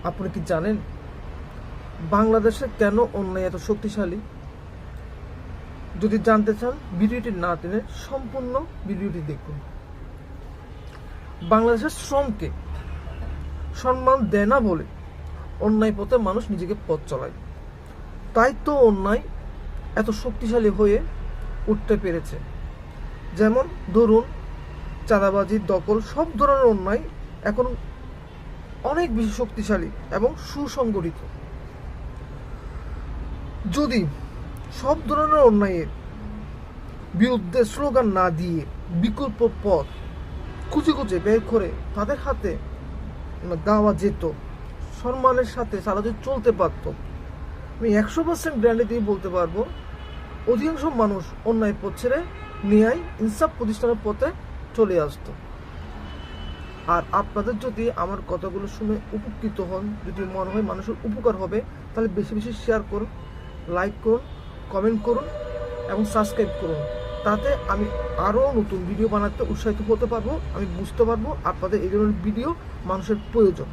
আপনি কি জানেন বাংলাদেশে কেন অন্যায় এত শক্তিশালী? যদি জানতে চান ভিডিওটি না টেনে সম্পূর্ণ ভিডিওটি দেখুন। বাংলাদেশের শ্রমকে সম্মান দেয় না বলে অন্যায় পথে মানুষ নিজেকে পথ চলায়। তাই তো অন্যায় এত শক্তিশালী হয়ে উঠতে পেরেছে। যেমন ধরুন, চাঁদাবাজি, দখল, সব ধরনের অন্যায় এখন অনেক বেশি শক্তিশালী এবং সুসংগঠিত। যদি সব ধরনের অন্যায়ের বিরুদ্ধে স্লোগান না দিয়ে বিকল্প পথ খুঁজে খুঁজে বের করে তাদের হাতে দেওয়া যেত, সম্মানের সাথে তারা যদি চলতে পারত, আমি 100% গ্যারান্টি দিয়ে বলতে পারবো অধিকাংশ মানুষ অন্যায় পথ ছেড়ে ন্যায় ইনসাফ প্রতিষ্ঠানের পথে চলে আসতো। আর আপনাদের যদি আমার কথাগুলো শুনে উপকৃত হন, যদি মনে হয় মানুষের উপকার হবে, তাহলে বেশি বেশি শেয়ার করুন, লাইক করুন, কমেন্ট করুন এবং সাবস্ক্রাইব করুন। তাতে আমি আরও নতুন ভিডিও বানাতে উৎসাহিত হতে পারবো। আমি বুঝতে পারবো আপনাদের এই ধরনের ভিডিও মানুষের প্রয়োজন।